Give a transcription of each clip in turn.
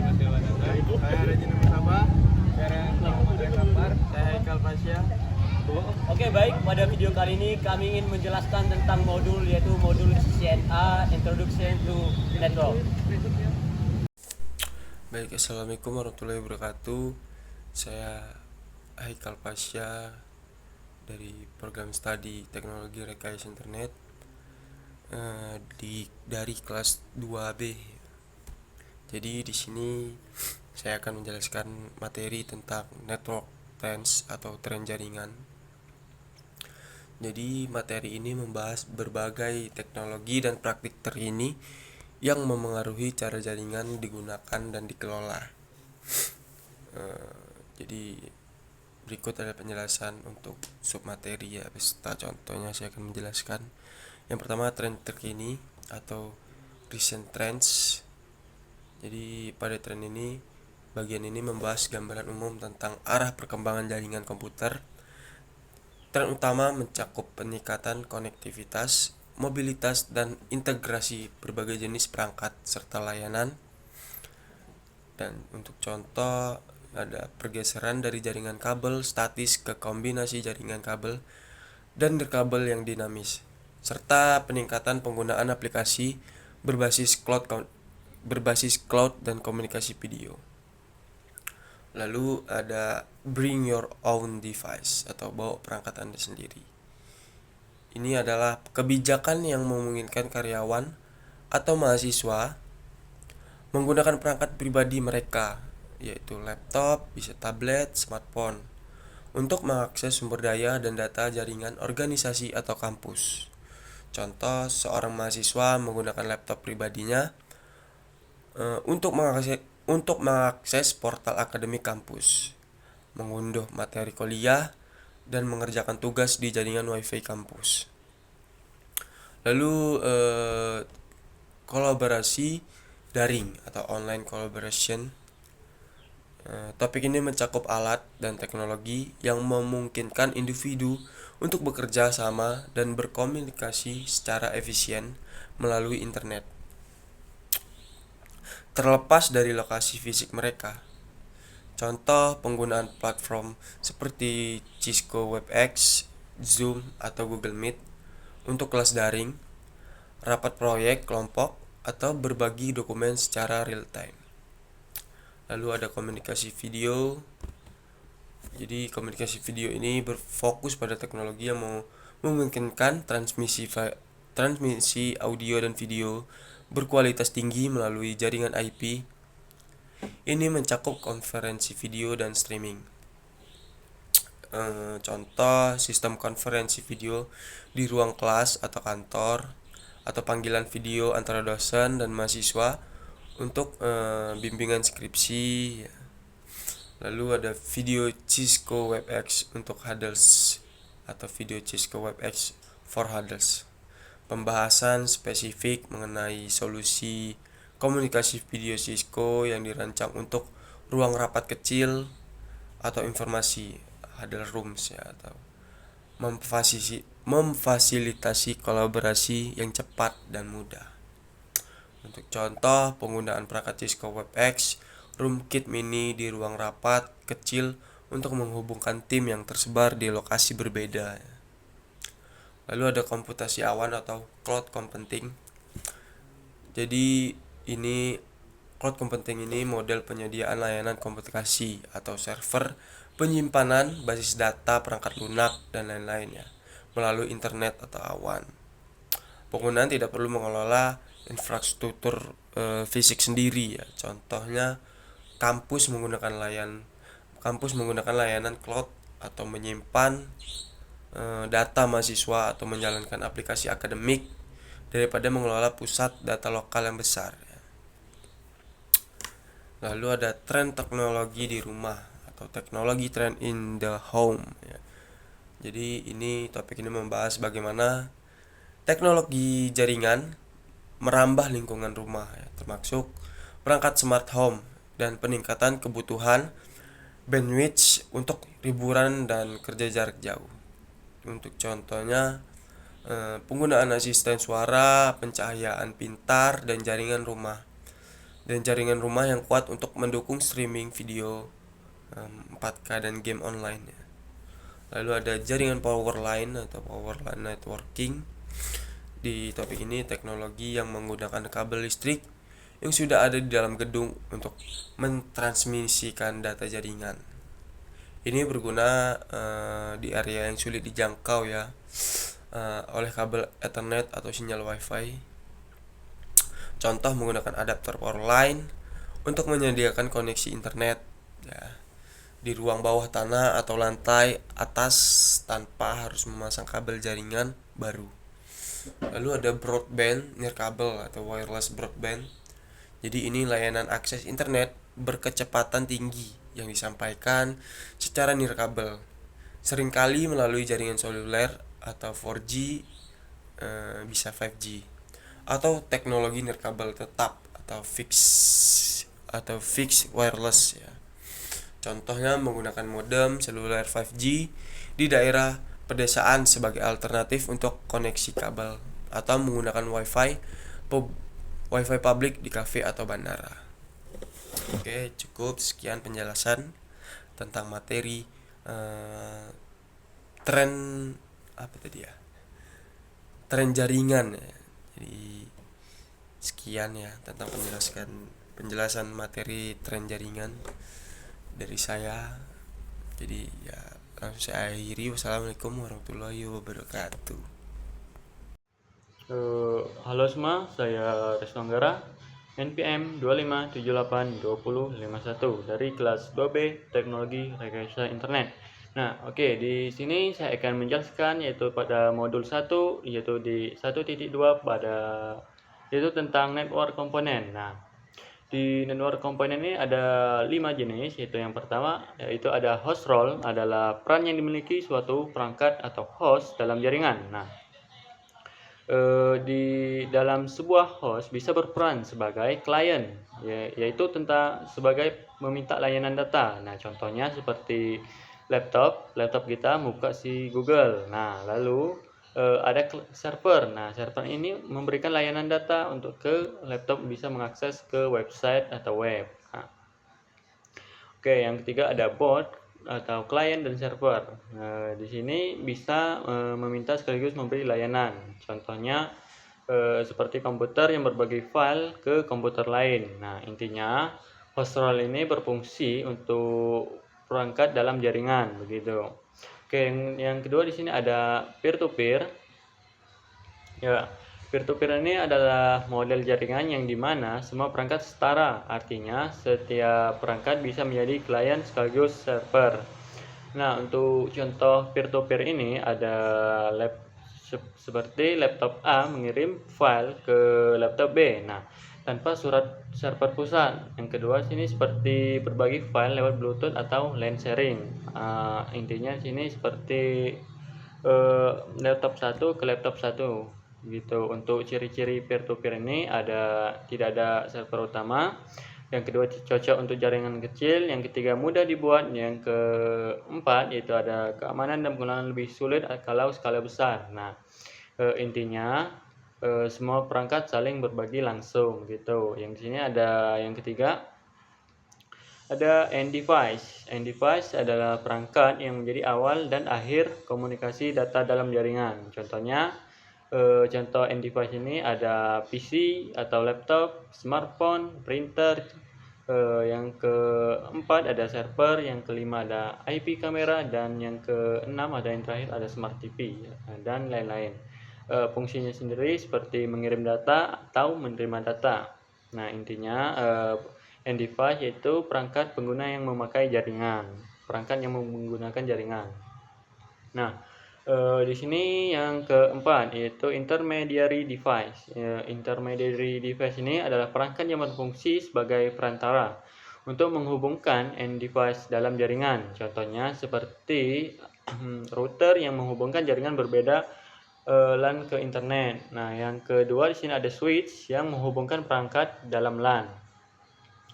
warahmatullahi wabarakatuh. Saya Rejina Musaba. Saya Muhammad Kabar. Saya Haikal Fasya. Oke, baik, pada video kali ini kami ingin menjelaskan tentang modul, yaitu modul CNA Introduction to Network. Baik, assalamualaikum warahmatullahi wabarakatuh. Saya Haikal Pasya dari program studi teknologi rekayasa internet dari kelas 2B. Jadi di sini saya akan menjelaskan materi tentang network trends atau tren jaringan. Jadi materi ini membahas berbagai teknologi dan praktik terini yang memengaruhi cara jaringan digunakan dan dikelola. Jadi berikut ada penjelasan untuk submateri ya, beserta contohnya saya akan menjelaskan. Yang pertama, tren terkini atau recent trends. Jadi pada tren ini, bagian ini membahas gambaran umum tentang arah perkembangan jaringan komputer. Tren utama mencakup peningkatan konektivitas, mobilitas, dan integrasi berbagai jenis perangkat serta layanan. Dan untuk contoh, ada pergeseran dari jaringan kabel statis ke kombinasi jaringan kabel dan nirkabel yang dinamis, serta peningkatan penggunaan aplikasi berbasis cloud dan komunikasi video. Lalu ada bring your own device atau bawa perangkat Anda sendiri. Ini adalah kebijakan yang memungkinkan karyawan atau mahasiswa menggunakan perangkat pribadi mereka, yaitu laptop, bisa tablet, smartphone, untuk mengakses sumber daya dan data jaringan organisasi atau kampus. Contoh, seorang mahasiswa menggunakan laptop pribadinya untuk mengakses portal akademik kampus, mengunduh materi kuliah, dan mengerjakan tugas di jaringan WiFi kampus. Lalu kolaborasi daring atau online collaboration. Topik ini mencakup alat dan teknologi yang memungkinkan individu untuk bekerja sama dan berkomunikasi secara efisien melalui internet, terlepas dari lokasi fisik mereka. Contoh penggunaan platform seperti Cisco WebEx, Zoom, atau Google Meet untuk kelas daring, rapat proyek kelompok, atau berbagi dokumen secara real time. Lalu ada komunikasi video. Jadi komunikasi video ini berfokus pada teknologi yang memungkinkan transmisi audio dan video berkualitas tinggi melalui jaringan IP. Ini mencakup konferensi video dan streaming. Contoh sistem konferensi video di ruang kelas atau kantor, atau panggilan video antara dosen dan mahasiswa untuk bimbingan skripsi. Lalu ada video Cisco WebEx untuk Huddles atau video Cisco WebEx for Huddles. Pembahasan spesifik mengenai solusi komunikasi video Cisco yang dirancang untuk ruang rapat kecil atau informasi, huddle rooms ya, atau memfasilitasi kolaborasi yang cepat dan mudah. Untuk contoh, penggunaan perangkat Cisco WebEx RoomKit Mini di ruang rapat kecil untuk menghubungkan tim yang tersebar di lokasi berbeda. Lalu ada komputasi awan atau cloud computing. Jadi cloud computing ini model penyediaan layanan komputasi atau server, penyimpanan basis data, perangkat lunak, dan lain-lainnya melalui internet atau awan. Penggunaan tidak perlu mengelola infrastruktur fisik sendiri ya. Contohnya kampus menggunakan layanan cloud atau menyimpan data mahasiswa atau menjalankan aplikasi akademik daripada mengelola pusat data lokal yang besar ya. Lalu ada tren teknologi di rumah atau teknologi trend in the home ya. Jadi topik ini membahas bagaimana teknologi jaringan merambah lingkungan rumah ya, termasuk perangkat smart home dan peningkatan kebutuhan bandwidth untuk hiburan dan kerja jarak jauh. Untuk contohnya penggunaan asisten suara, pencahayaan pintar, dan jaringan rumah dan jaringan rumah yang kuat untuk mendukung streaming video 4K dan game online ya. Lalu ada jaringan power line atau power line networking. Di topik ini teknologi yang menggunakan kabel listrik yang sudah ada di dalam gedung untuk mentransmisikan data jaringan. Ini berguna di area yang sulit dijangkau ya oleh kabel Ethernet atau sinyal WiFi. Contoh menggunakan adapter power line untuk menyediakan koneksi internet ya, di ruang bawah tanah atau lantai atas tanpa harus memasang kabel jaringan baru. Lalu ada broadband nirkabel atau wireless broadband. Jadi ini layanan akses internet berkecepatan tinggi yang disampaikan secara nirkabel, seringkali melalui jaringan seluler atau 4G, bisa 5G, atau teknologi nirkabel tetap atau fixed wireless ya. Contohnya menggunakan modem seluler 5G di daerah pedesaan sebagai alternatif untuk koneksi kabel, atau menggunakan Wi-Fi publik di kafe atau bandara. Oke, cukup sekian penjelasan tentang materi tren apa tadi ya? Tren jaringan ya. Jadi sekian ya tentang penjelasan materi tren jaringan dari saya. Jadi ya langsung saya akhiri. Wassalamualaikum warahmatullahi wabarakatuh. Halo semua, saya Resto Anggara, NPM 25782051 dari kelas 2B Teknologi Rekayasa Internet. Nah, oke, di sini saya akan menjelaskan yaitu pada modul 1 yaitu di 1.2 yaitu tentang network komponen. Nah, di network komponen ini ada 5 jenis, yaitu yang pertama yaitu ada host role, adalah peran yang dimiliki suatu perangkat atau host dalam jaringan. Nah, di dalam sebuah host bisa berperan sebagai klien, yaitu tentang sebagai meminta layanan data. Nah, contohnya seperti laptop kita buka si Google. Nah, lalu ada server. Nah, server ini memberikan layanan data untuk ke laptop bisa mengakses ke website atau web. Nah, oke, yang ketiga ada board atau klien dan server. Di sini bisa meminta sekaligus memberi layanan. Contohnya seperti komputer yang berbagi file ke komputer lain. Nah, intinya host role ini berfungsi untuk perangkat dalam jaringan begitu. Oke, yang kedua di sini ada peer to peer. Ya, peer to peer ini adalah model jaringan yang dimana semua perangkat setara, artinya setiap perangkat bisa menjadi klien sekaligus server. Nah, untuk contoh peer to peer ini ada seperti laptop A mengirim file ke laptop B. Nah, tanpa surat server pusat. Yang kedua sini seperti berbagi file lewat Bluetooth atau LAN sharing. Intinya sini seperti laptop satu ke laptop satu gitu. Untuk ciri-ciri peer to peer ini tidak ada server utama. Yang kedua cocok untuk jaringan kecil. Yang ketiga mudah dibuat. Yang keempat yaitu ada keamanan dan penggunaan lebih sulit kalau skala besar. Nah, intinya semua perangkat saling berbagi langsung gitu. Yang di sini ada yang ketiga ada end device. End device adalah perangkat yang menjadi awal dan akhir komunikasi data dalam jaringan. Contohnya contoh end device ini ada PC atau laptop, smartphone, printer. Yang keempat ada server, yang kelima ada IP kamera, dan yang keenam ada yang terakhir ada smart TV dan lain-lain. Fungsinya sendiri seperti mengirim data atau menerima data. Nah, intinya end device yaitu perangkat pengguna yang memakai jaringan, perangkat yang menggunakan jaringan. Nah, di sini yang keempat yaitu intermediary device. Intermediary device ini adalah perangkat yang berfungsi sebagai perantara untuk menghubungkan end device dalam jaringan. Contohnya seperti router yang menghubungkan jaringan berbeda LAN ke internet. Nah, yang kedua di sini ada switch yang menghubungkan perangkat dalam LAN.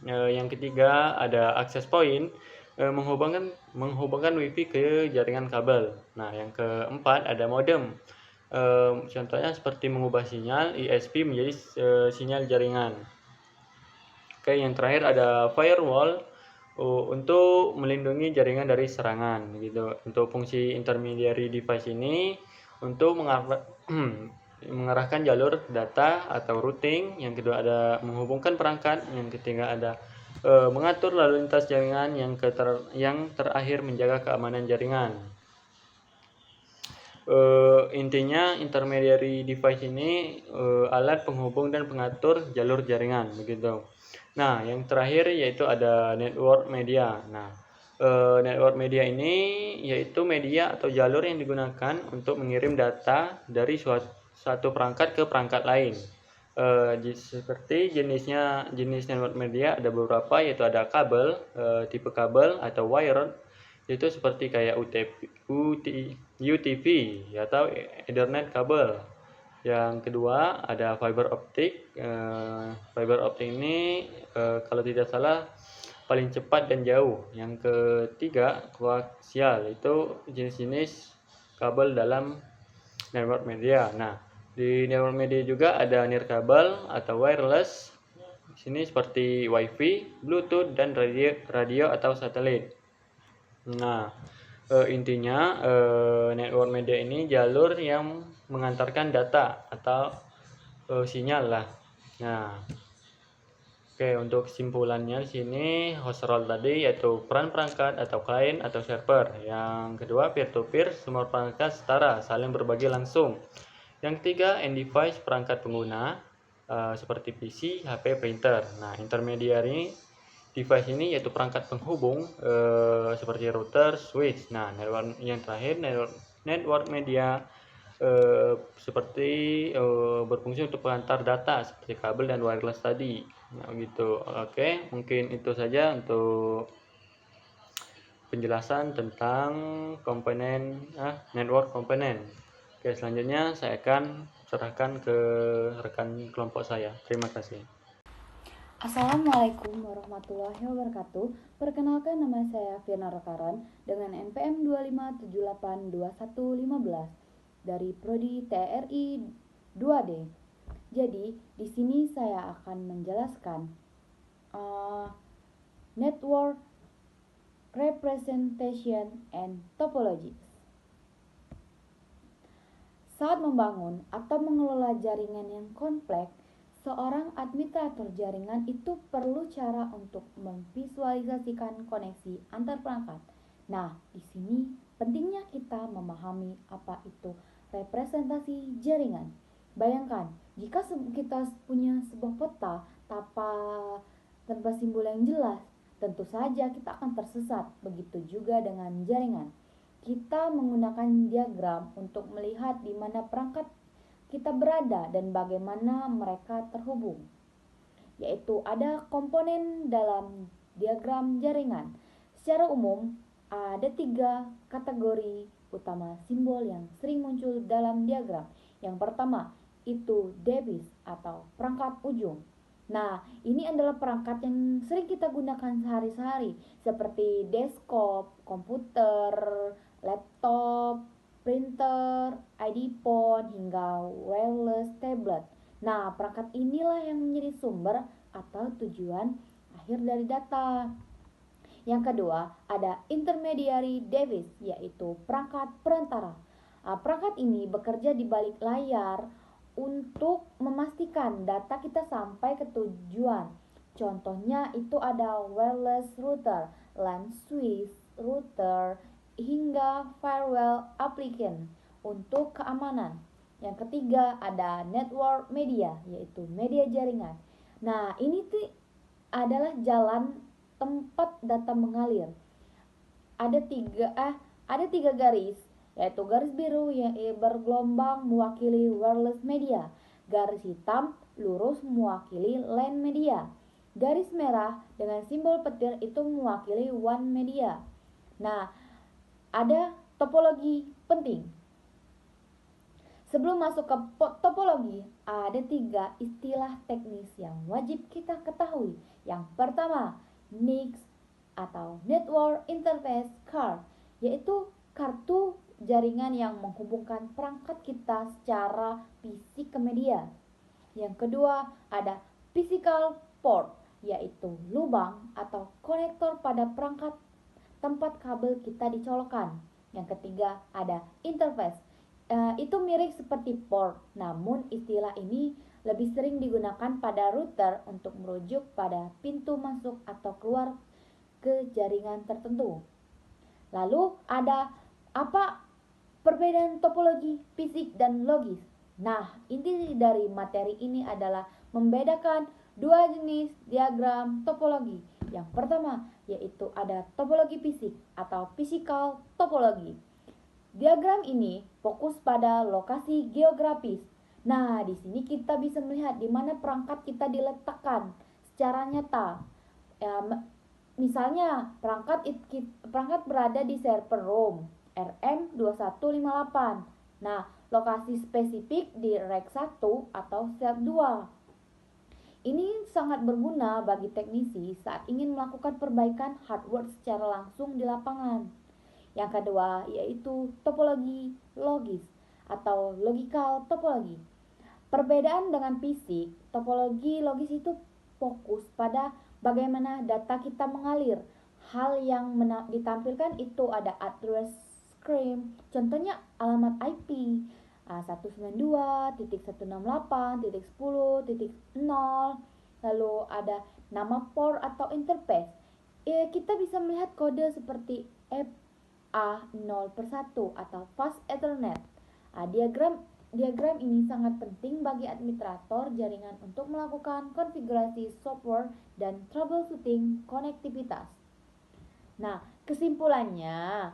Yang ketiga ada access point menghubungkan WiFi ke jaringan kabel. Nah, yang keempat ada modem. Contohnya seperti mengubah sinyal ISP menjadi sinyal jaringan. Oke, yang terakhir ada firewall untuk melindungi jaringan dari serangan gitu. Untuk fungsi intermediary device ini untuk mengarahkan jalur data atau routing. Yang kedua ada menghubungkan perangkat. Yang ketiga ada mengatur lalu lintas jaringan. Yang terakhir menjaga keamanan jaringan. Intinya intermediary device ini alat penghubung dan pengatur jalur jaringan begitu. Nah, yang terakhir yaitu ada network media. Nah, network media ini yaitu media atau jalur yang digunakan untuk mengirim data dari satu perangkat ke perangkat lain. Seperti jenis network media ada beberapa, yaitu ada kabel, tipe kabel atau wired, itu seperti kayak UTV atau Ethernet kabel. Yang kedua ada fiber optik. Fiber optik ini kalau tidak salah paling cepat dan jauh. Yang ketiga koaksial, itu jenis-jenis kabel dalam network media. Nah, di network media juga ada nirkabel atau wireless. Di sini seperti WiFi, Bluetooth, dan radio atau satelit. Nah, intinya network media ini jalur yang mengantarkan data atau sinyal lah. Nah, oke, untuk kesimpulannya di sini host role tadi yaitu peran perangkat atau klien atau server. Yang kedua peer to peer, semua perangkat setara saling berbagi langsung. Yang ketiga end device, perangkat pengguna seperti PC, HP, printer. Nah, intermediary device ini yaitu perangkat penghubung seperti router, switch. Nah, yang terakhir network media seperti berfungsi untuk pengantar data seperti kabel dan wireless tadi. Nah, gitu. Oke, mungkin itu saja untuk penjelasan tentang komponen network komponen. Oke, selanjutnya saya akan serahkan ke rekan kelompok saya. Terima kasih. Assalamualaikum warahmatullahi wabarakatuh. Perkenalkan, nama saya Firna Rakaran dengan NPM 25782115 dari Prodi TRI 2D. Jadi, di sini saya akan menjelaskan network representation and topologies. Saat membangun atau mengelola jaringan yang kompleks, seorang administrator jaringan itu perlu cara untuk memvisualisasikan koneksi antar perangkat. Nah, di sini pentingnya kita memahami apa itu representasi jaringan. Bayangkan, jika kita punya sebuah peta tanpa simbol yang jelas, tentu saja kita akan tersesat. Begitu juga dengan jaringan. Kita menggunakan diagram untuk melihat di mana perangkat kita berada dan bagaimana mereka terhubung. Yaitu ada komponen dalam diagram jaringan. Secara umum, ada 3 kategori utama simbol yang sering muncul dalam diagram. Yang pertama, itu device atau perangkat ujung. Nah, ini adalah perangkat yang sering kita gunakan sehari-hari seperti desktop, komputer, laptop, printer, ID phone, hingga wireless tablet. Nah, perangkat inilah yang menjadi sumber atau tujuan akhir dari data. Yang kedua, ada intermediary device, yaitu perangkat perantara. Perangkat ini bekerja di balik layar untuk memastikan data kita sampai ke tujuan. Contohnya itu ada wireless router, LAN switch, router, hingga firewall application untuk keamanan. Yang ketiga ada network media, yaitu media jaringan. Nah, ini adalah jalan tempat data mengalir. Ada tiga garis, yaitu garis biru yang bergelombang mewakili wireless media, garis hitam lurus mewakili LAN media, garis merah dengan simbol petir itu mewakili WAN media. Nah, ada topologi penting. Sebelum masuk ke topologi, ada 3 istilah teknis yang wajib kita ketahui. Yang pertama, NIC atau Network Interface Card, yaitu kartu jaringan yang menghubungkan perangkat kita secara fisik ke media. Yang kedua, ada Physical Port, yaitu lubang atau konektor pada perangkat tempat kabel kita dicolokkan. Yang ketiga ada interface. Itu mirip seperti port, namun istilah ini lebih sering digunakan pada router untuk merujuk pada pintu masuk atau keluar ke jaringan tertentu. Lalu ada apa perbedaan topologi, fisik, dan logis? Nah, inti dari materi ini adalah membedakan dua jenis diagram topologi. Yang pertama yaitu ada topologi fisik atau physical topology. Diagram ini fokus pada lokasi geografis. Nah, di sini kita bisa melihat di mana perangkat kita diletakkan secara nyata. Misalnya perangkat berada di server room RM2158. Nah, lokasi spesifik di rack 1 atau set 2. Ini sangat berguna bagi teknisi saat ingin melakukan perbaikan hardware secara langsung di lapangan. Yang kedua yaitu topologi logis atau logical topology. Perbedaan dengan fisik, topologi logis itu fokus pada bagaimana data kita mengalir. Hal yang ditampilkan itu ada address stream, contohnya alamat IP 192.168.10.0, lalu ada nama port atau interface. Kita bisa melihat kode seperti FA0/1 atau Fast Ethernet. Diagram ini sangat penting bagi administrator jaringan untuk melakukan konfigurasi software dan troubleshooting konektivitas. Nah, kesimpulannya,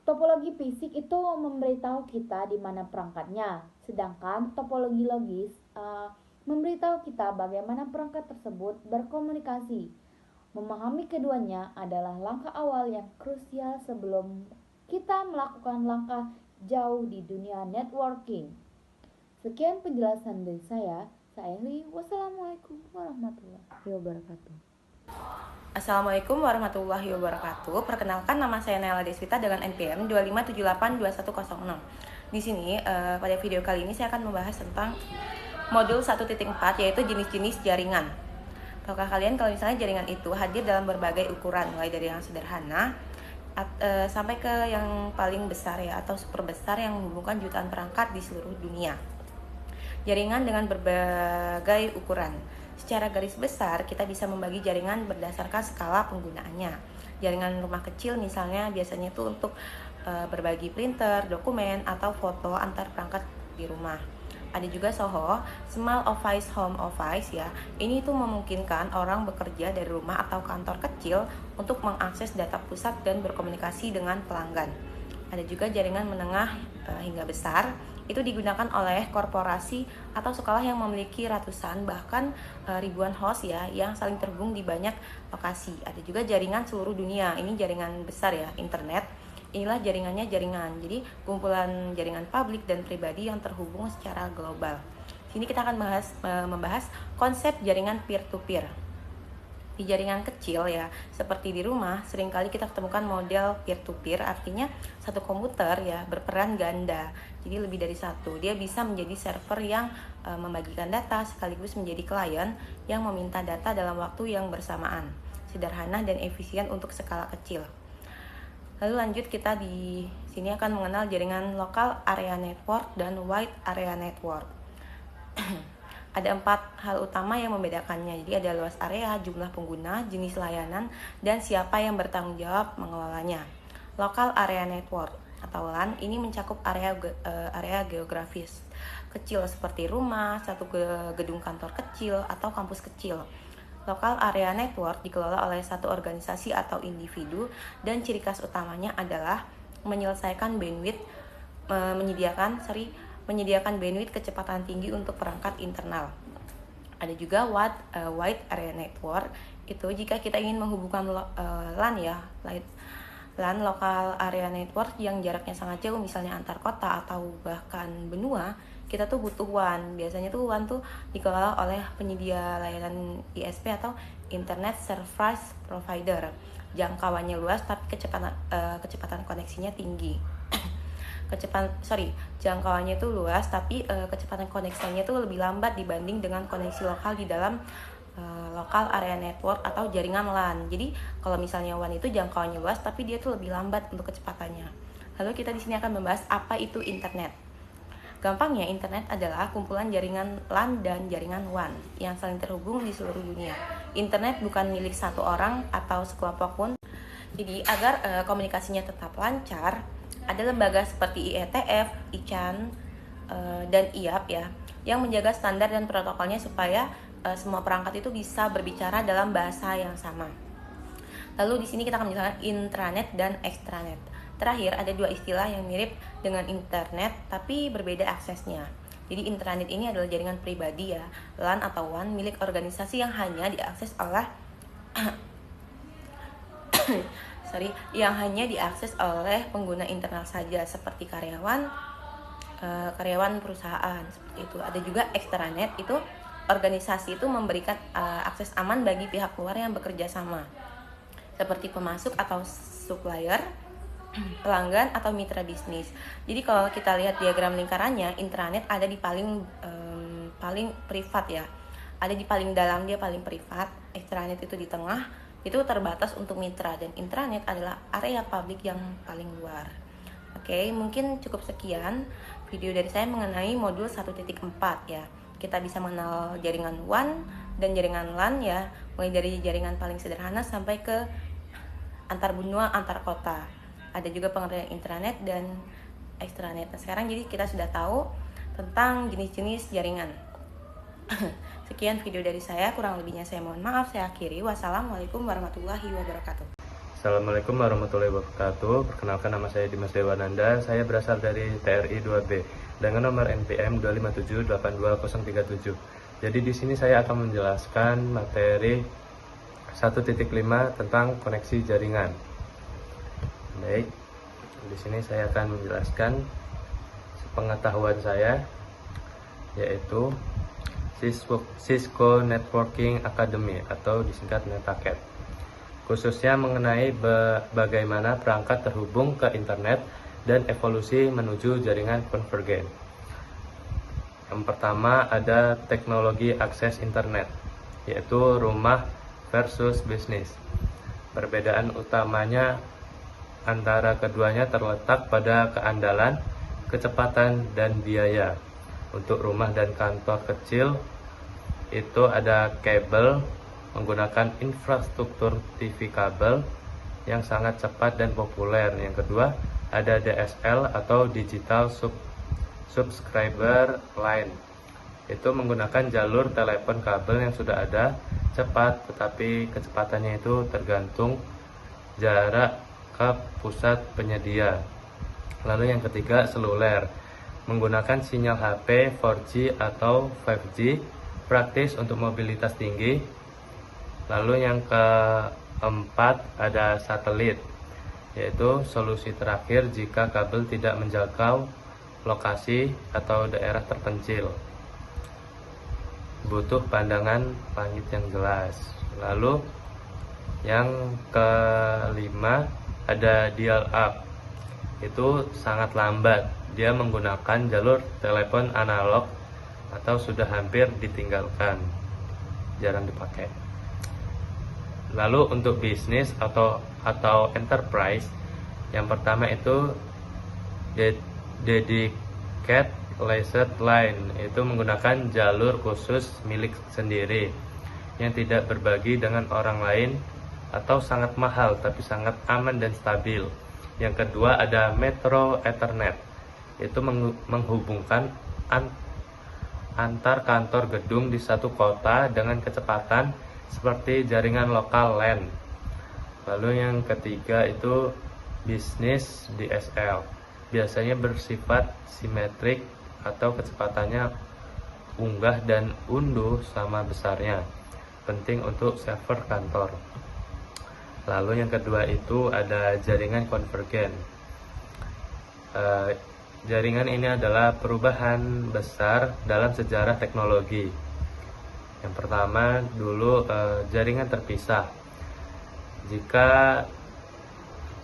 topologi fisik itu memberitahu kita di mana perangkatnya, sedangkan topologi logis memberitahu kita bagaimana perangkat tersebut berkomunikasi. Memahami keduanya adalah langkah awal yang krusial sebelum kita melakukan langkah jauh di dunia networking. Sekian penjelasan dari saya Eli. Wassalamualaikum warahmatullahi wabarakatuh. Assalamualaikum warahmatullahi wabarakatuh. Perkenalkan, nama saya Naila Deswita dengan NPM 2578210. Di sini pada video kali ini saya akan membahas tentang modul 1.4, yaitu jenis-jenis jaringan. Tahukah kalian kalau misalnya jaringan itu hadir dalam berbagai ukuran, mulai dari yang sederhana sampai ke yang paling besar ya, atau super besar yang menghubungkan jutaan perangkat di seluruh dunia. Jaringan dengan berbagai ukuran. Secara garis besar kita bisa membagi jaringan berdasarkan skala penggunaannya. Jaringan rumah kecil misalnya biasanya itu untuk berbagi printer, dokumen, atau foto antar perangkat di rumah. Ada juga SOHO, Small Office Home Office ya. Ini tuh memungkinkan orang bekerja dari rumah atau kantor kecil untuk mengakses data pusat dan berkomunikasi dengan pelanggan. Ada juga jaringan menengah hingga besar. Itu digunakan oleh korporasi atau sekolah yang memiliki ratusan bahkan ribuan host ya, yang saling terhubung di banyak lokasi. Ada juga jaringan seluruh dunia. Ini jaringan besar ya, internet. Inilah jaringannya jaringan. Jadi kumpulan jaringan publik dan pribadi yang terhubung secara global. Sini kita akan membahas konsep jaringan peer-to-peer. Di jaringan kecil ya, seperti di rumah, seringkali kita ketemukan model peer-to-peer, artinya satu komputer ya berperan ganda. Jadi lebih dari satu. Dia bisa menjadi server yang membagikan data sekaligus menjadi klien yang meminta data dalam waktu yang bersamaan. Sederhana dan efisien untuk skala kecil. Lalu lanjut, kita di sini akan mengenal jaringan local area network dan wide area network. Ada 4 hal utama yang membedakannya. Jadi ada luas area, jumlah pengguna, jenis layanan, dan siapa yang bertanggung jawab mengelolanya. Local area network atau LAN ini mencakup area geografis kecil seperti rumah, satu gedung kantor kecil, atau kampus kecil. Local area network dikelola oleh satu organisasi atau individu dan ciri khas utamanya adalah menyelesaikan bandwidth, menyediakan bandwidth kecepatan tinggi untuk perangkat internal. Ada juga wide area network, itu jika kita ingin menghubungkan LAN ya, LAN local area network yang jaraknya sangat jauh, misalnya antar kota atau bahkan benua, kita tuh butuh WAN. Biasanya tuh WAN tuh dikelola oleh penyedia layanan ISP atau Internet Service Provider. Jangkauannya luas tapi kecepatan koneksinya tinggi. Jangkauannya itu luas tapi kecepatan koneksinya itu lebih lambat dibanding dengan koneksi lokal di dalam local area network atau jaringan LAN. Jadi kalau misalnya WAN itu jangkauannya luas tapi dia tuh lebih lambat untuk kecepatannya. Lalu kita di sini akan membahas apa itu internet. Gampangnya, internet adalah kumpulan jaringan LAN dan jaringan WAN yang saling terhubung di seluruh dunia. Internet bukan milik satu orang atau sekelompok pun. Jadi agar komunikasinya tetap lancar, ada lembaga seperti IETF, ICANN, dan IAP ya, yang menjaga standar dan protokolnya supaya semua perangkat itu bisa berbicara dalam bahasa yang sama. Lalu di sini kita akan menjelaskan intranet dan extranet. Terakhir, ada dua istilah yang mirip dengan internet tapi berbeda aksesnya. Jadi intranet ini adalah jaringan pribadi ya, LAN atau WAN milik organisasi yang hanya diakses oleh pengguna internal saja seperti karyawan perusahaan seperti itu. Ada juga extranet, itu organisasi itu memberikan akses aman bagi pihak luar yang bekerja sama seperti pemasok atau supplier, pelanggan atau mitra bisnis. Jadi kalau kita lihat diagram lingkarannya, intranet ada di paling privat ya. Ada di paling dalam, dia paling privat. Extranet itu di tengah, itu terbatas untuk mitra, dan intranet adalah area publik yang paling luar. Oke, mungkin cukup sekian video dari saya mengenai modul 1.4 ya. Kita bisa mengenal jaringan WAN dan jaringan LAN ya, mulai dari jaringan paling sederhana sampai ke antar benua, antar kota. Ada juga pengertian intranet dan extranet. Nah, sekarang jadi kita sudah tahu tentang jenis-jenis jaringan. Sekian video dari saya, kurang lebihnya saya mohon maaf. Saya akhiri. Wassalamualaikum warahmatullahi wabarakatuh. Assalamualaikum warahmatullahi wabarakatuh. Perkenalkan, nama saya Dimas Dewananda. Saya berasal dari TRI 2B dengan nomor NPM 257820037. Jadi di sini saya akan menjelaskan materi 1.5 tentang koneksi jaringan. Baik, di sini saya akan menjelaskan pengetahuan saya, yaitu Cisco Networking Academy atau disingkat NetAcad, khususnya mengenai bagaimana perangkat terhubung ke internet dan evolusi menuju jaringan konvergen. Yang pertama ada teknologi akses internet, yaitu rumah versus bisnis. Perbedaan utamanya antara keduanya terletak pada keandalan, kecepatan, dan biaya. Untuk rumah dan kantor kecil itu ada kabel menggunakan infrastruktur TV kabel yang sangat cepat dan populer. Yang kedua ada DSL atau Digital Subscriber Line. Itu menggunakan jalur telepon kabel yang sudah ada, cepat, tetapi kecepatannya itu tergantung jarak ke pusat penyedia. Lalu yang ketiga seluler, menggunakan sinyal HP 4G atau 5G, praktis untuk mobilitas tinggi. Lalu yang keempat ada satelit, yaitu solusi terakhir jika kabel tidak menjangkau lokasi atau daerah terpencil, butuh pandangan langit yang jelas. Lalu yang kelima ada dial up, itu sangat lambat, dia menggunakan jalur telepon analog atau sudah hampir ditinggalkan, jarang dipakai. Lalu untuk bisnis atau enterprise, yang pertama itu dedicated laser line, itu menggunakan jalur khusus milik sendiri yang tidak berbagi dengan orang lain atau sangat mahal tapi sangat aman dan stabil. Yang kedua ada Metro Ethernet, itu menghubungkan antar kantor gedung di satu kota dengan kecepatan seperti jaringan lokal LAN. Lalu yang ketiga itu bisnis DSL, biasanya bersifat simetrik atau kecepatannya unggah dan unduh sama besarnya, penting untuk server kantor. Lalu yang kedua itu ada jaringan konvergen. Jaringan ini adalah perubahan besar dalam sejarah teknologi. Yang pertama dulu jaringan terpisah. Jika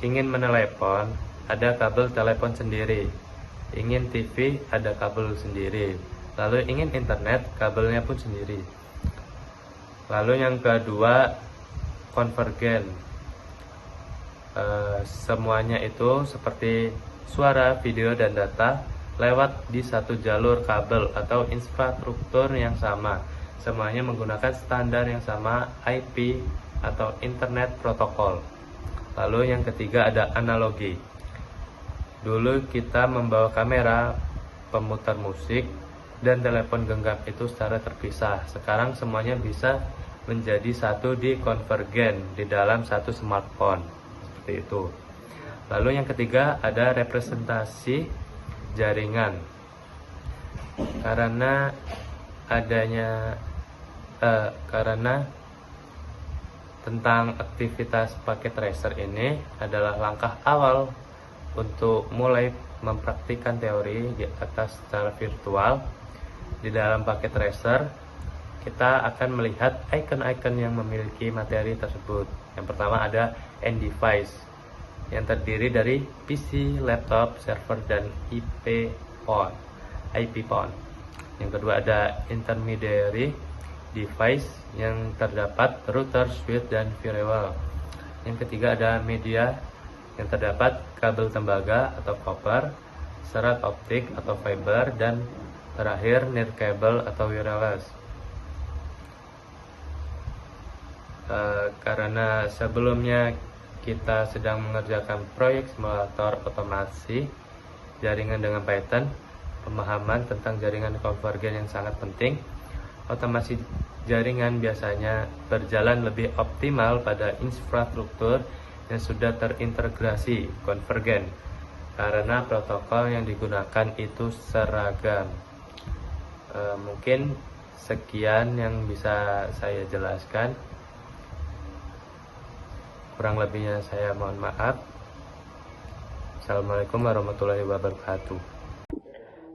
ingin menelepon, ada kabel telepon sendiri. Ingin TV, ada kabel sendiri. Lalu ingin internet, kabelnya pun sendiri. Lalu yang kedua, konvergen. Semuanya itu seperti suara, video, dan data lewat di satu jalur kabel atau infrastruktur yang sama. Semuanya menggunakan standar yang sama, IP atau Internet Protocol. Lalu yang ketiga ada analogi. Dulu kita membawa kamera, pemutar musik, dan telepon genggam itu secara terpisah. Sekarang semuanya bisa menjadi satu di konvergen di dalam satu smartphone. Seperti itu. Lalu yang ketiga ada representasi jaringan. Karena tentang aktivitas paket tracer ini adalah langkah awal untuk mulai mempraktikkan teori di atas secara virtual. Di dalam paket tracer kita akan melihat icon-icon yang memiliki materi tersebut. Yang pertama ada end device yang terdiri dari PC, laptop, server, dan IP phone. Yang kedua ada intermediary device yang terdapat router, switch, dan firewall. Yang ketiga ada media yang terdapat kabel tembaga atau copper, serat optik atau fiber, dan terakhir nirkabel atau wireless. Karena sebelumnya kita sedang mengerjakan proyek simulator otomasi jaringan dengan Python, pemahaman tentang jaringan konvergen yang sangat penting. Otomasi jaringan biasanya berjalan lebih optimal pada infrastruktur yang sudah terintegrasi konvergen karena protokol yang digunakan itu seragam. Mungkin sekian yang bisa saya jelaskan. Kurang lebihnya saya mohon maaf. Assalamualaikum warahmatullahi wabarakatuh.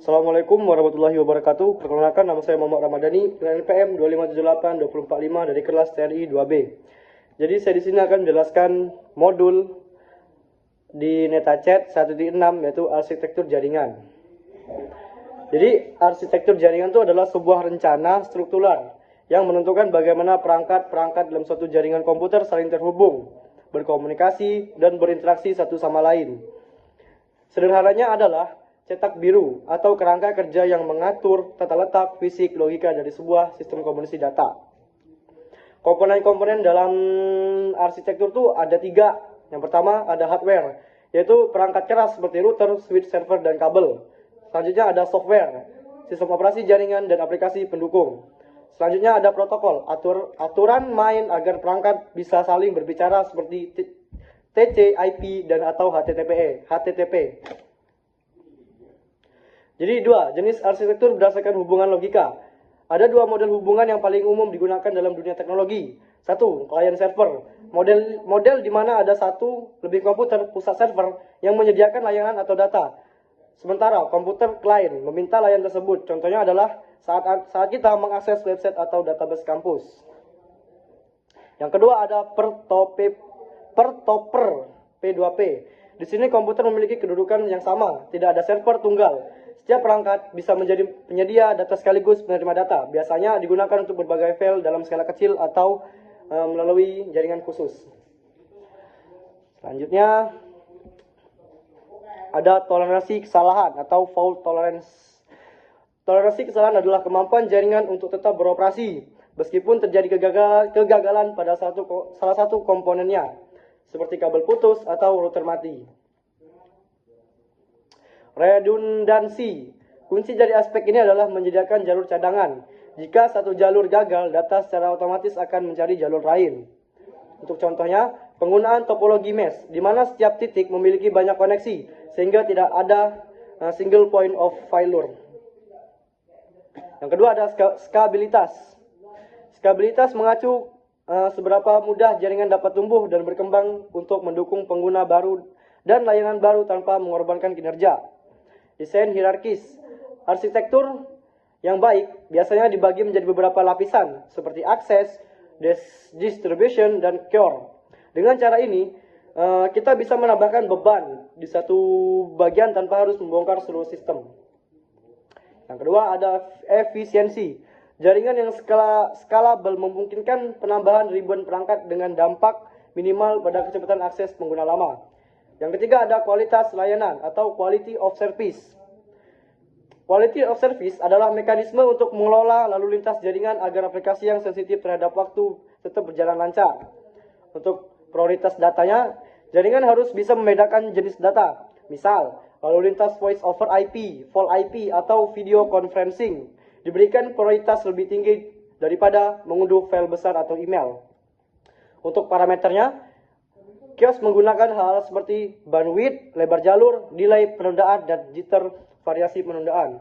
Assalamualaikum warahmatullahi wabarakatuh. Perkenalkan, nama saya Muhammad Ramadhani dengan NPM 2578245 dari kelas TRI 2B. Jadi saya di sini akan menjelaskan modul di NetaChat 1.6 yaitu arsitektur jaringan. Jadi arsitektur jaringan itu adalah sebuah rencana struktural yang menentukan bagaimana perangkat-perangkat dalam suatu jaringan komputer saling terhubung, berkomunikasi, dan berinteraksi satu sama lain. Sederhananya adalah cetak biru atau kerangka kerja yang mengatur tata letak, fisik, logika dari sebuah sistem komunikasi data. Komponen-komponen dalam arsitektur itu ada 3. Yang pertama ada hardware, yaitu perangkat keras seperti router, switch, server, dan kabel. Selanjutnya ada software, sistem operasi jaringan dan aplikasi pendukung. Selanjutnya ada protokol, aturan main agar perangkat bisa saling berbicara seperti TC, IP, dan atau HTTP. Jadi 2 jenis arsitektur berdasarkan hubungan logika. Ada 2 model hubungan yang paling umum digunakan dalam dunia teknologi. 1. Client server. Model di mana ada satu lebih komputer pusat server yang menyediakan layanan atau data. Sementara komputer klien meminta layanan tersebut. Contohnya adalah saat kita mengakses website atau database kampus. Yang kedua ada pertoper P2P. Di sini komputer memiliki kedudukan yang sama, tidak ada server tunggal. Setiap perangkat bisa menjadi penyedia data sekaligus penerima data. Biasanya digunakan untuk berbagai file dalam skala kecil atau melalui jaringan khusus. Selanjutnya ada toleransi kesalahan atau fault tolerance. Toleransi kesalahan adalah kemampuan jaringan untuk tetap beroperasi meskipun terjadi kegagalan pada salah satu komponennya, seperti kabel putus atau router mati. Redundansi. Kunci dari aspek ini adalah menyediakan jalur cadangan. Jika satu jalur gagal, data secara otomatis akan mencari jalur lain. Untuk contohnya, penggunaan topologi mesh, di mana setiap titik memiliki banyak koneksi, sehingga tidak ada single point of failure. Yang kedua ada skabilitas. Skabilitas mengacu seberapa mudah jaringan dapat tumbuh dan berkembang untuk mendukung pengguna baru dan layanan baru tanpa mengorbankan kinerja. Desain hierarkis. Arsitektur yang baik biasanya dibagi menjadi beberapa lapisan seperti akses, distribution, dan core. Dengan cara ini, kita bisa menambahkan beban di satu bagian tanpa harus membongkar seluruh sistem. Yang kedua ada efisiensi. Jaringan yang scalable memungkinkan penambahan ribuan perangkat dengan dampak minimal pada kecepatan akses pengguna lama. Yang ketiga ada kualitas layanan atau quality of service. Quality of service adalah mekanisme untuk mengelola lalu lintas jaringan agar aplikasi yang sensitif terhadap waktu tetap berjalan lancar. Untuk prioritas datanya, jaringan harus bisa membedakan jenis data. Misal, lalu lintas voice over IP, VoIP IP, atau video conferencing diberikan prioritas lebih tinggi daripada mengunduh file besar atau email. Untuk parameternya, kios menggunakan hal seperti bandwidth, lebar jalur, delay penundaan, dan jitter variasi penundaan.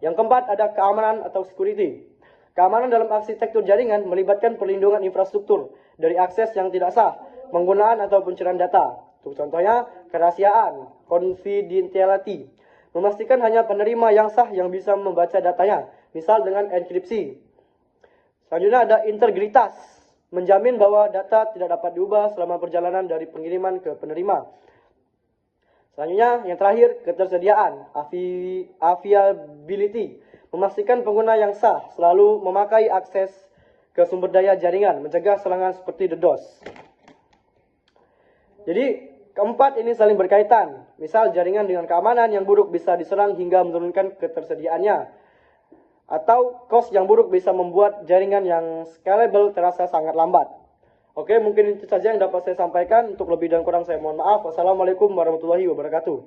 Yang keempat ada keamanan atau security. Keamanan dalam arsitektur jaringan melibatkan perlindungan infrastruktur dari akses yang tidak sah, penggunaan atau pencurian data. Untuk contohnya, kerahasiaan, confidentiality, memastikan hanya penerima yang sah yang bisa membaca datanya, misal dengan enkripsi. Selanjutnya ada integritas, menjamin bahwa data tidak dapat diubah selama perjalanan dari pengiriman ke penerima. Selanjutnya, yang terakhir, ketersediaan, availability, memastikan pengguna yang sah selalu memakai akses ke sumber daya jaringan, mencegah serangan seperti DDoS. Jadi, keempat ini saling berkaitan. Misal jaringan dengan keamanan yang buruk bisa diserang hingga menurunkan ketersediaannya. Atau cost yang buruk bisa membuat jaringan yang scalable terasa sangat lambat. Oke, mungkin itu saja yang dapat saya sampaikan. Untuk lebih dan kurang saya mohon maaf. Wassalamualaikum warahmatullahi wabarakatuh.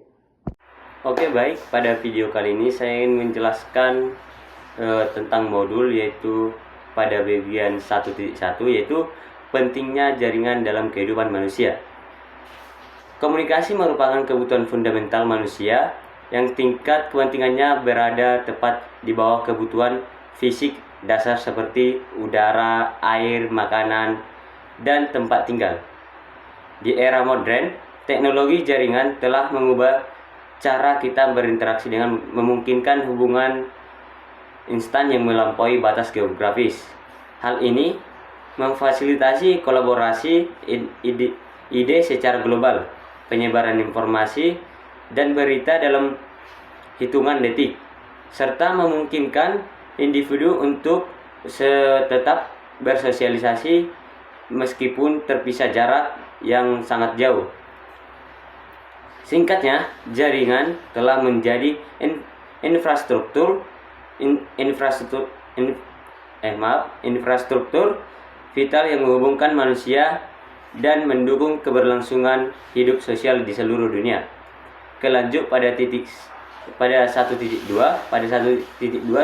Oke, baik. Pada video kali ini saya ingin menjelaskan tentang modul, yaitu pada bagian 1.1, yaitu pentingnya jaringan dalam kehidupan manusia. Komunikasi merupakan kebutuhan fundamental manusia yang tingkat kepentingannya berada tepat di bawah kebutuhan fisik dasar seperti udara, air, makanan, dan tempat tinggal. Di era modern, teknologi jaringan telah mengubah cara kita berinteraksi dengan memungkinkan hubungan instan yang melampaui batas geografis. Hal ini memfasilitasi kolaborasi ide secara global, penyebaran informasi dan berita dalam hitungan detik, serta memungkinkan individu untuk tetap bersosialisasi meskipun terpisah jarak yang sangat jauh. Singkatnya, jaringan telah menjadi infrastruktur vital yang menghubungkan manusia dan mendukung keberlangsungan hidup sosial di seluruh dunia. Kelanjut pada 1.2. Pada 1.2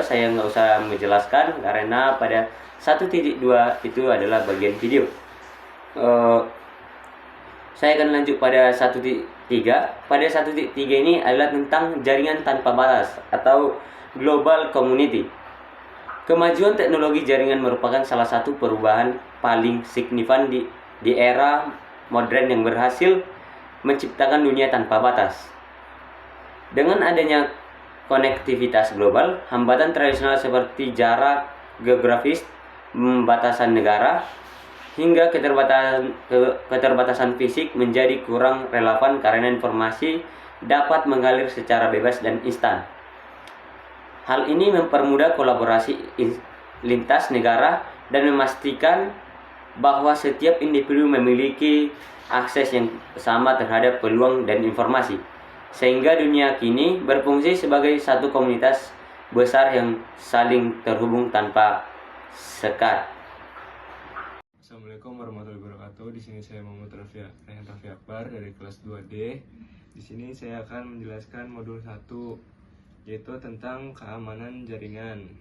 saya nggak usah menjelaskan karena pada 1.2 itu adalah bagian video. Saya akan lanjut pada 1.3. Pada 1.3 ini adalah tentang jaringan tanpa batas atau global community. Kemajuan teknologi jaringan merupakan salah satu perubahan paling signifikan di era modern yang berhasil menciptakan dunia tanpa batas. Dengan adanya konektivitas global, hambatan tradisional seperti jarak geografis, batasan negara, hingga keterbatasan fisik menjadi kurang relevan karena informasi dapat mengalir secara bebas dan instan. Hal ini mempermudah kolaborasi lintas negara dan memastikan bahwa setiap individu memiliki akses yang sama terhadap peluang dan informasi, sehingga dunia kini berfungsi sebagai satu komunitas besar yang saling terhubung tanpa sekat. Assalamualaikum warahmatullahi wabarakatuh. Di sini saya Muhammad Rehan Raffi Akbar dari kelas 2D. Di sini saya akan menjelaskan modul 1, yaitu tentang keamanan jaringan.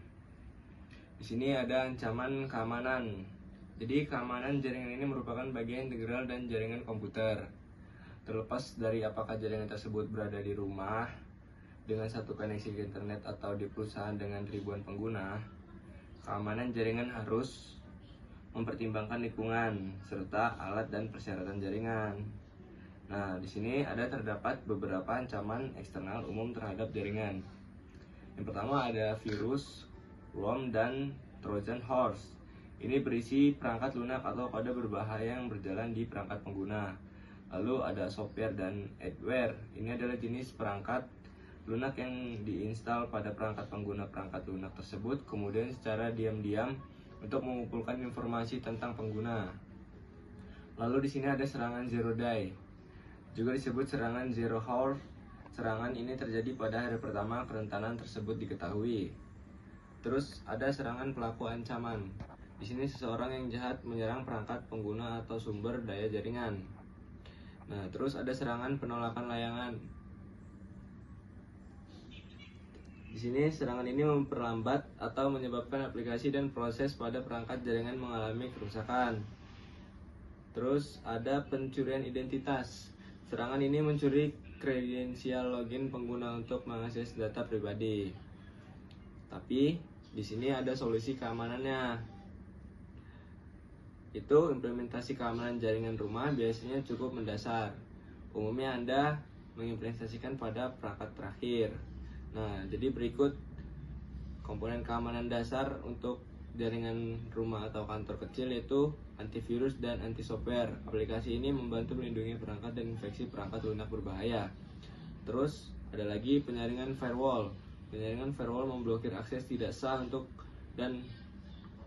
Di sini ada ancaman keamanan. Jadi keamanan jaringan ini merupakan bagian integral dan jaringan komputer. Terlepas dari apakah jaringan tersebut berada di rumah dengan satu koneksi ke internet atau di perusahaan dengan ribuan pengguna, keamanan jaringan harus mempertimbangkan lingkungan serta alat dan persyaratan jaringan. Nah, di sini terdapat beberapa ancaman eksternal umum terhadap jaringan. Yang pertama ada virus, worm, dan Trojan horse. Ini berisi perangkat lunak atau kode berbahaya yang berjalan di perangkat pengguna. Lalu ada software dan adware. Ini adalah jenis perangkat lunak yang diinstal pada perangkat pengguna perangkat lunak tersebut, kemudian secara diam-diam untuk mengumpulkan informasi tentang pengguna. Lalu di sini ada serangan zero day, juga disebut serangan zero hour. Serangan ini terjadi pada hari pertama kerentanan tersebut diketahui. Terus ada serangan pelaku ancaman. Di sini seseorang yang jahat menyerang perangkat pengguna atau sumber daya jaringan. Nah, terus ada serangan penolakan layangan. Di sini serangan ini memperlambat atau menyebabkan aplikasi dan proses pada perangkat jaringan mengalami kerusakan. Terus ada pencurian identitas. Serangan ini mencuri kredensial login pengguna untuk mengakses data pribadi. Tapi di sini ada solusi keamanannya. Itu implementasi keamanan jaringan rumah biasanya cukup mendasar. Umumnya Anda mengimplementasikan pada perangkat terakhir. Nah, jadi berikut komponen keamanan dasar untuk jaringan rumah atau kantor kecil, yaitu antivirus dan anti-software. Aplikasi ini membantu melindungi perangkat dan infeksi perangkat lunak berbahaya. Terus ada lagi penyaringan firewall. Penyaringan firewall memblokir akses tidak sah untuk dan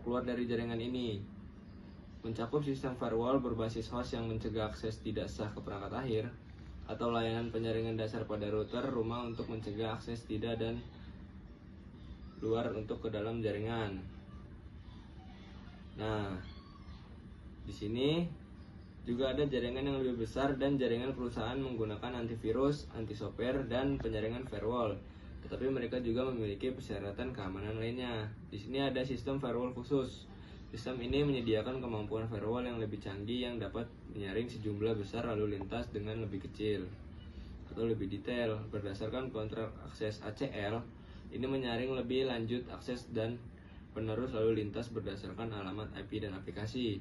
keluar dari jaringan ini. Mencakup sistem firewall berbasis host yang mencegah akses tidak sah ke perangkat akhir, atau layanan penyaringan dasar pada router rumah untuk mencegah akses tidak dan luar untuk ke dalam jaringan. Nah, di sini juga ada jaringan yang lebih besar dan jaringan perusahaan menggunakan antivirus, anti-software, dan penyaringan firewall. Tetapi mereka juga memiliki persyaratan keamanan lainnya. Di sini ada sistem firewall khusus. Sistem ini menyediakan kemampuan firewall yang lebih canggih yang dapat menyaring sejumlah besar lalu lintas dengan lebih kecil atau lebih detail. Berdasarkan kontrak akses ACL, ini menyaring lebih lanjut akses dan penerus lalu lintas berdasarkan alamat IP dan aplikasi.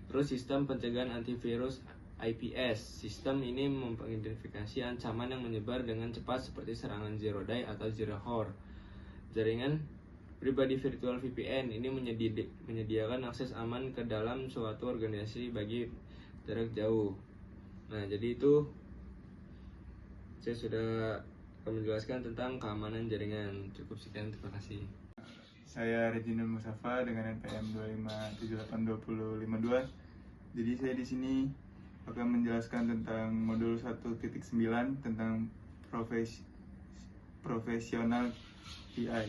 Terus sistem pencegahan antivirus IPS. Sistem ini mengidentifikasi ancaman yang menyebar dengan cepat seperti serangan zero day atau zero hour. Jaringan pribadi virtual VPN ini menyediakan akses aman ke dalam suatu organisasi bagi jarak jauh. Nah, jadi itu saya sudah menjelaskan tentang keamanan jaringan. Cukup sekian, terima kasih. Saya Reginald Musafa dengan NPM 2578252. Jadi saya di sini akan menjelaskan tentang modul 1.9 tentang profesional PI.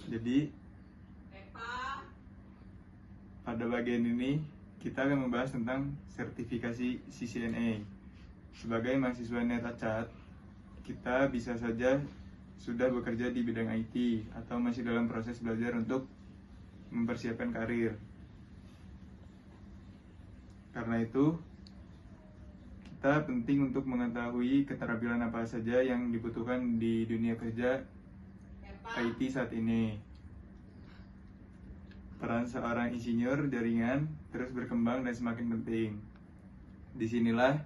Jadi pada bagian ini kita akan membahas tentang sertifikasi CCNA. Sebagai mahasiswa Netacat, kita bisa saja sudah bekerja di bidang IT atau masih dalam proses belajar untuk mempersiapkan karir. Karena itu, kita penting untuk mengetahui keterampilan apa saja yang dibutuhkan di dunia kerja IT saat ini. Peran seorang insinyur jaringan terus berkembang dan semakin penting. Disinilah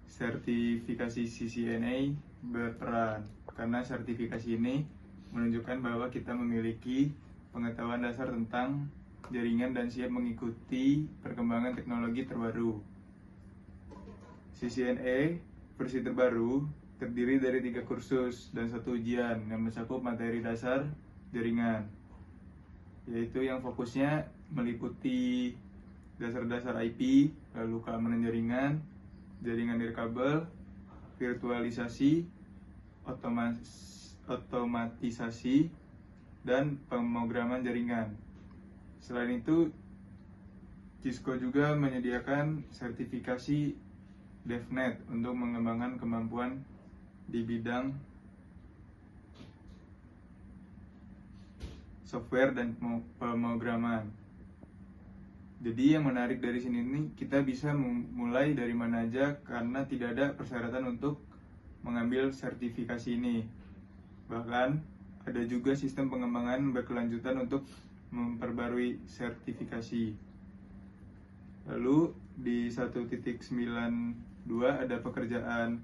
sertifikasi CCNA berperan, karena sertifikasi ini menunjukkan bahwa kita memiliki pengetahuan dasar tentang jaringan dan siap mengikuti perkembangan teknologi terbaru. CCNA versi terbaru terdiri dari 3 kursus dan 1 ujian yang mencakup materi dasar jaringan, yaitu yang fokusnya meliputi dasar-dasar IP, lalu keamanan jaringan, jaringan nirkabel, virtualisasi, otomatisasi, dan pemrograman jaringan. Selain itu, Cisco juga menyediakan sertifikasi DevNet untuk mengembangkan kemampuan di bidang software dan pemrograman. Jadi yang menarik dari sini nih, kita bisa mulai dari mana aja karena tidak ada persyaratan untuk mengambil sertifikasi ini. Bahkan ada juga sistem pengembangan berkelanjutan untuk memperbarui sertifikasi. Lalu di 1.92 ada pekerjaan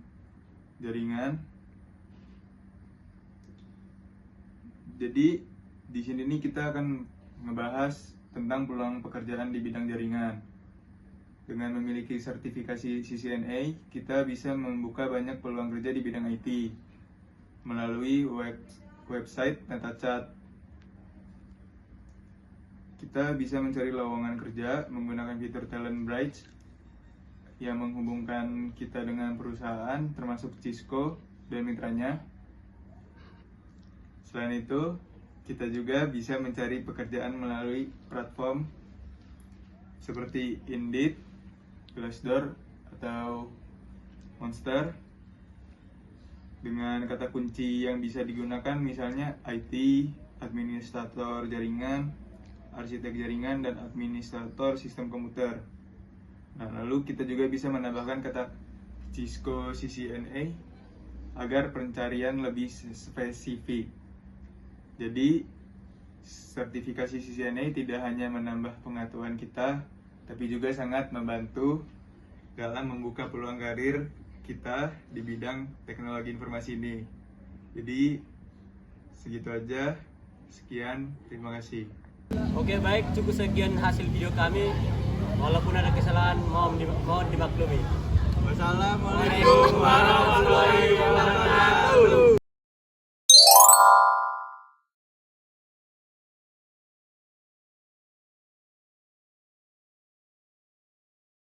jaringan. Jadi di sini nih kita akan ngebahas tentang peluang pekerjaan di bidang jaringan. Dengan memiliki sertifikasi CCNA, kita bisa membuka banyak peluang kerja di bidang IT. melalui website NetaChat. Kita bisa mencari lowongan kerja menggunakan fitur Talent Bridge yang menghubungkan kita dengan perusahaan termasuk Cisco dan mitranya. Selain itu, kita juga bisa mencari pekerjaan melalui platform seperti Indeed, Glassdoor, atau Monster dengan kata kunci yang bisa digunakan misalnya IT, administrator jaringan, arsitek jaringan, dan administrator sistem komputer. Nah, lalu kita juga bisa menambahkan kata Cisco CCNA agar pencarian lebih spesifik. Jadi, sertifikasi CCNA tidak hanya menambah pengetahuan kita, tapi juga sangat membantu dalam membuka peluang karir kita di bidang teknologi informasi ini. Jadi, segitu aja. Sekian, terima kasih. Oke, baik, cukup sekian hasil video kami. Walaupun ada kesalahan, mohon dimaklumi. Wassalamualaikum warahmatullahi wabarakatuh.